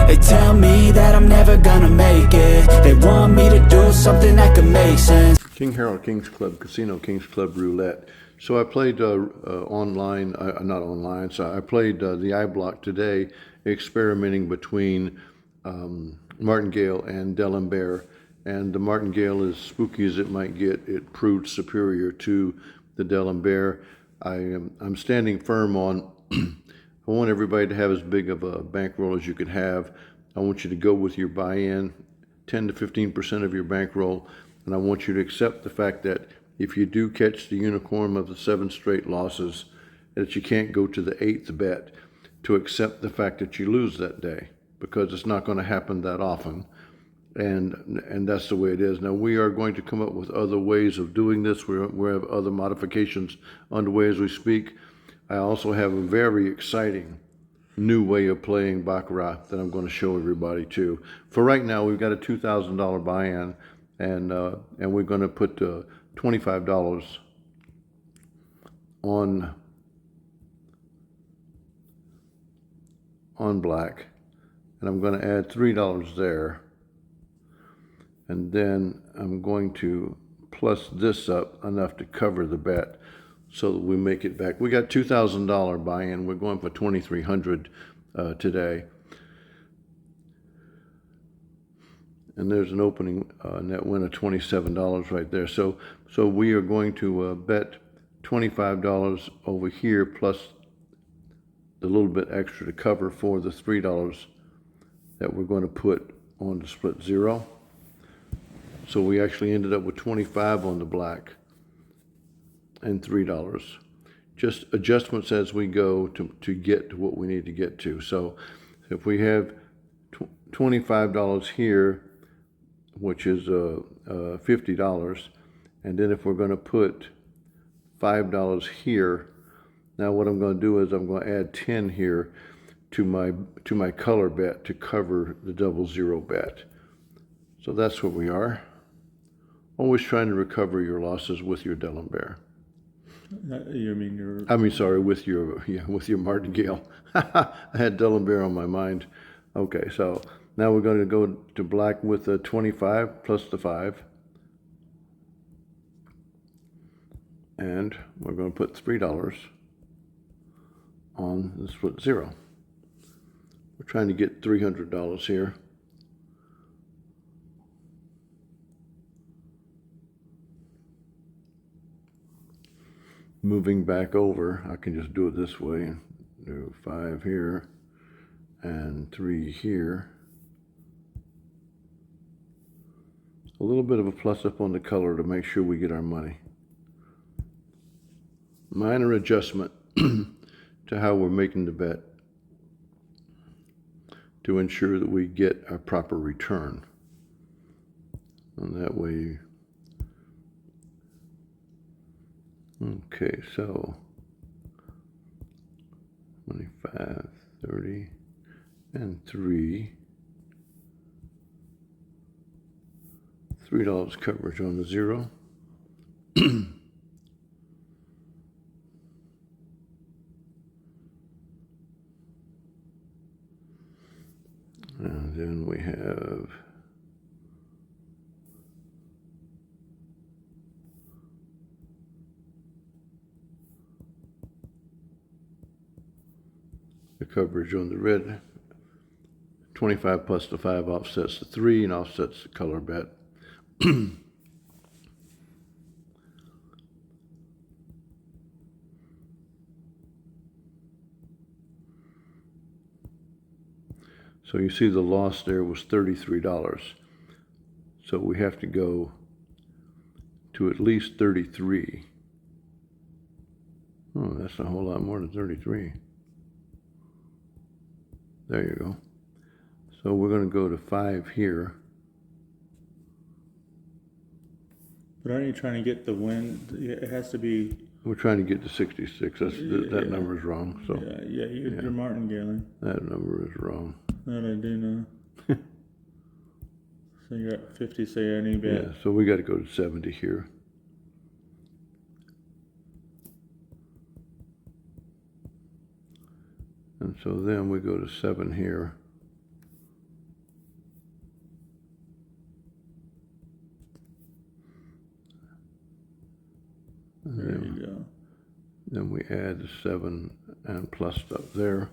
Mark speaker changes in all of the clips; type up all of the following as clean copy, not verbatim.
Speaker 1: They tell me that I'm never gonna make it. They want me to do something that could make sense.
Speaker 2: King Harold King's Club Casino, King's Club Roulette. So I played online, not online, so I played the iBlock today, experimenting between Martingale and D'Alembert. And the Martingale, as spooky as it might get, it proved superior to the D'Alembert. I'm standing firm on, I want everybody to have as big of a bankroll as you can have. I want you to go with your buy-in, 10 to 15% of your bankroll. And I want you to accept the fact that if you do catch the unicorn of the 7 straight losses, that you can't go to the 8th bet, to accept the fact that you lose that day, because it's not going to happen that often. And that's the way it is. Now, we are going to come up with other ways of doing this. We have other modifications underway as we speak. I also have a very exciting new way of playing Baccarat that I'm going to show everybody too. For right now, we've got a $2,000 buy-in. And we're going to put $25 on black, and I'm going to add $3 there, and then I'm going to plus this up enough to cover the bet, so that we make it back. We got $2,000 buy-in. We're going for $2,300 today. And there's an opening net win of $27 right there. So we are going to bet $25 over here, plus the little bit extra to cover for the $3 that we're going to put on the split zero. So we actually ended up with 25 on the black and $3. Just adjustments as we go to get to what we need to get to. So if we have $25 here, which is $50, and then if we're going to put $5 here, now what I'm going to do is I'm going to add 10 here to my color bet to cover the 00 bet. So that's where we are. Always trying to recover your losses with your D'Alembert. With your Martingale. I had D'Alembert on my mind. Okay, so now we're going to go to black with a 25 plus the 5. And we're going to put $3 on the split zero. We're trying to get $300 here. Moving back over, I can just do it this way. Do 5 here and 3 here. A little bit of a plus up on the color to make sure we get our money. Minor adjustment to how we're making the bet to ensure that we get a proper return. And that way, okay, so 25, 30, and 3. $3 coverage on the zero. And then we have the coverage on the red. 25 plus the 5 offsets the 3 and offsets the color bet. So you see the loss there was $33. So we have to go to at least 33. Oh, that's a whole lot more than 33. There you go. So we're going to go to 5 here.
Speaker 3: But aren't you trying to get the win? It has to be.
Speaker 2: We're trying to get to 66. That number is wrong. So
Speaker 3: You're martingaling.
Speaker 2: That number is wrong.
Speaker 3: That I do know. So you're at 50, say any bet.
Speaker 2: Yeah, so we got to go to 70 here. And so then we go to 7 here. add the 7 and plus up there.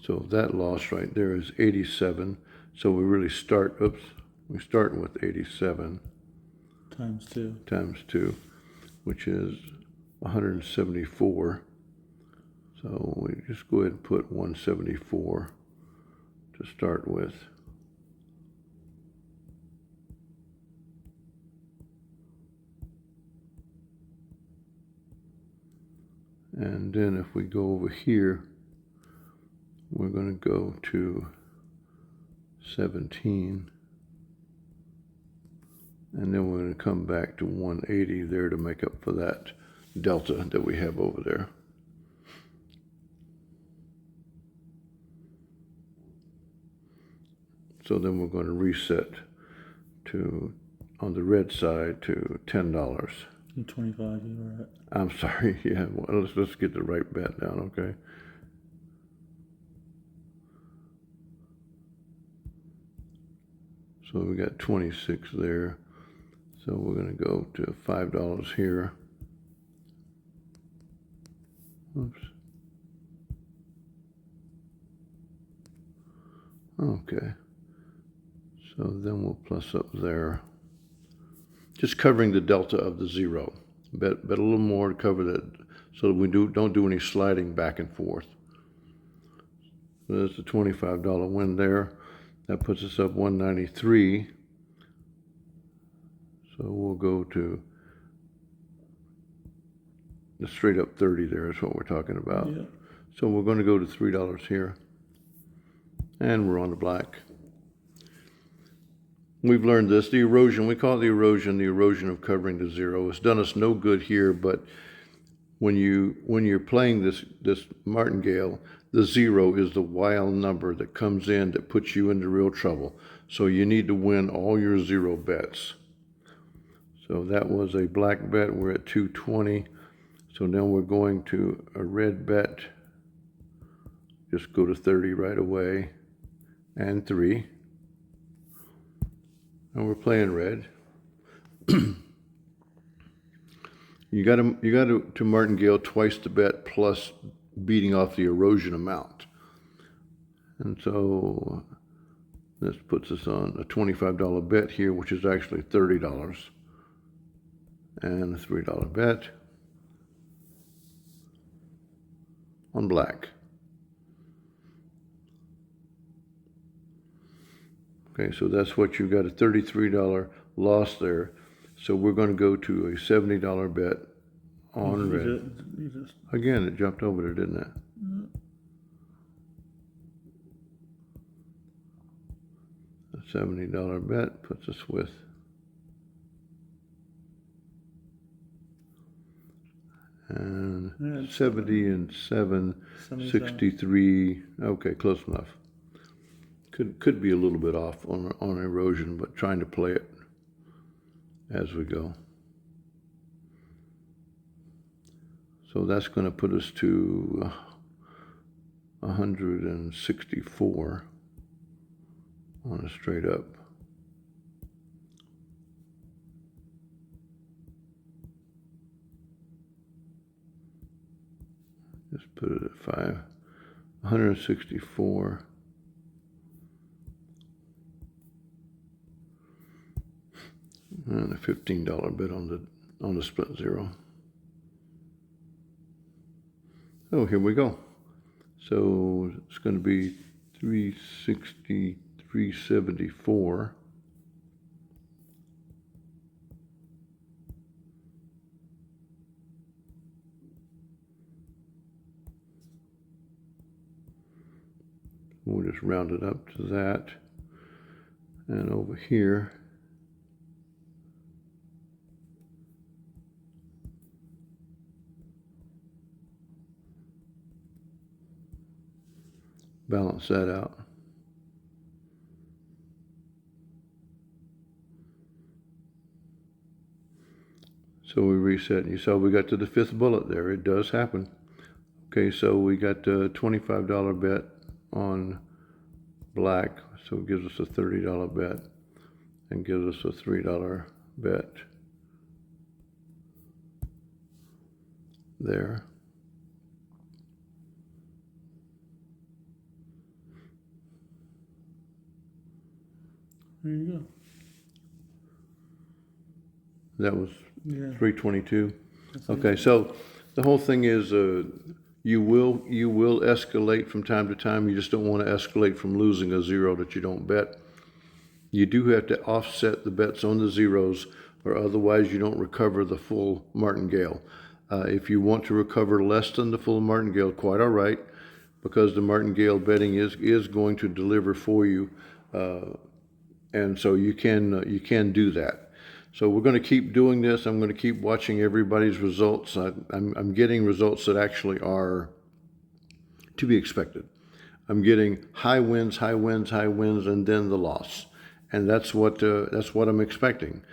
Speaker 2: So that loss right there is 87. So we really start, we start with 87
Speaker 3: Times 2.
Speaker 2: times 2, which is 174. So we just go ahead and put 174 to start with. And then if we go over here, we're going to go to 17. And then we're going to come back to 180 there to make up for that delta that we have over there. So then we're going to reset to, on the red side, to $10.
Speaker 3: 25 you were at.
Speaker 2: I'm sorry, yeah, well, let's get the right bet down, okay? So we got 26 there. So we're going to go to $5 here. Oops. Okay. So then we'll plus up there. Just covering the delta of the 0. Bet a little more to cover that, so that we don't do any sliding back and forth. So there's the $25 win there. That puts us up 193. So we'll go to the straight up 30 there is what we're talking about.
Speaker 3: Yeah.
Speaker 2: So we're going to go to $3 here. And we're on to black. We've learned this, the erosion, we call it the erosion of covering the 0. It's done us no good here, but when you're playing this martingale, the 0 is the wild number that comes in that puts you into real trouble. So you need to win all your 0 bets. So that was a black bet. We're at 220. So now we're going to a red bet. Just go to 30 right away. And 3. And we're playing red. You got to martingale twice the bet plus beating off the erosion amount. And so this puts us on a $25 bet here, which is actually $30. And a $3 bet on black. Okay, so that's what you got, a $33 loss there. So we're going to go to a $70 bet on red. Again, it jumped over there, didn't it? A $70 bet puts us with and 70 and 7, 63. Okay, close enough. Could be a little bit off on erosion, but trying to play it as we go. So that's going to put us to 164 on a straight up. Just put it at 5. 164. And a $15 bet on the split 0. Oh, here we go. So it's going to be 360, 374. We'll just round it up to that. And over here, balance that out. So we reset, and you saw we got to the 5th bullet there. It does happen. Okay, so we got a $25 bet on black, so it gives us a $30 bet. and gives us a $3 bet there.
Speaker 3: There you go.
Speaker 2: That was
Speaker 3: Yeah.
Speaker 2: 322. Okay, so the whole thing is you will escalate from time to time. You just don't want to escalate from losing a zero that you don't bet. You do have to offset the bets on the zeros, or otherwise you don't recover the full martingale. If you want to recover less than the full martingale, quite all right, because the martingale betting is going to deliver for you, and so you can do that. So we're going to keep doing this. I'm going to keep watching everybody's results. I'm getting results that actually are to be expected. I'm getting high wins, high wins, high wins, and then the loss, and that's what I'm expecting.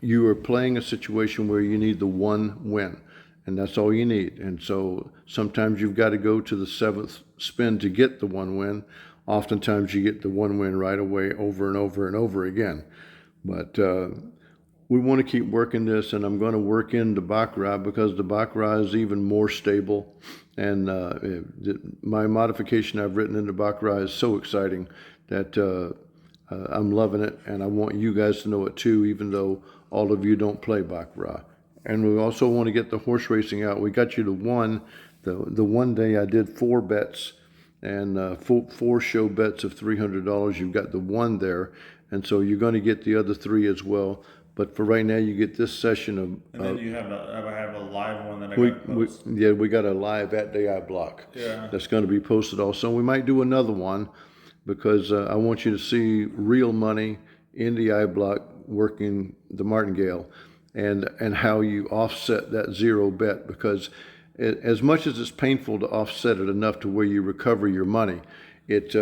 Speaker 2: You are playing a situation where you need the one win, and that's all you need. And so sometimes you've got to go to the seventh spin to get the one win. Oftentimes you get the one win right away over and over and over again. But we want to keep working this, and I'm going to work in the baccarat because the baccarat is even more stable. And my modification I've written in the baccarat is so exciting that I'm loving it, and I want you guys to know it too, even though all of you don't play baccarat. And we also want to get the horse racing out. We got you to one. The one day I did 4 bets and 4 show bets of $300. You've got the one there. And so you're going to get the other 3 as well. But for right now, you get this session of...
Speaker 3: And then you have a live one that I got to post.
Speaker 2: we got a live at the block.
Speaker 3: Yeah.
Speaker 2: That's going to be posted also. We might do another one because I want you to see real money in the block working the martingale and how you offset that zero bet, because as much as it's painful to offset it enough to where you recover your money, it's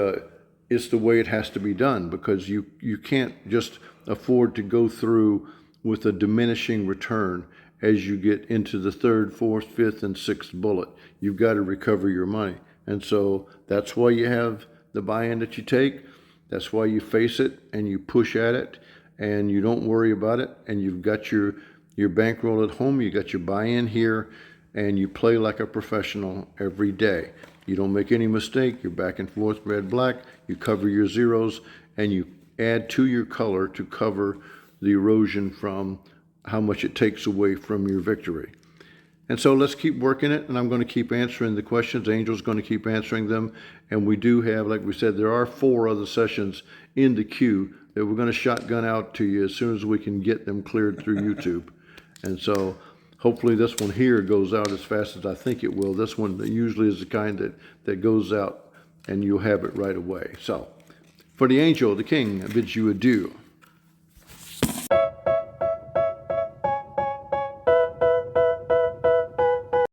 Speaker 2: the way it has to be done, because you can't just afford to go through with a diminishing return as you get into the 3rd, 4th, 5th, and 6th bullet. You've got to recover your money. And so that's why you have the buy-in that you take. That's why you face it and you push at it and you don't worry about it. And you've got your bankroll at home. You got your buy-in here, and you play like a professional every day. You don't make any mistake. You're back and forth red, black. You cover your zeros, and you add to your color to cover the erosion from how much it takes away from your victory. And so let's keep working it, and I'm going to keep answering the questions. Angel's going to keep answering them. And we do have, like we said, there are 4 other sessions in the queue that we're going to shotgun out to you as soon as we can get them cleared through YouTube. And so hopefully this one here goes out as fast as I think it will. This one usually is the kind that goes out and you'll have it right away. So for the angel, the king bids you adieu.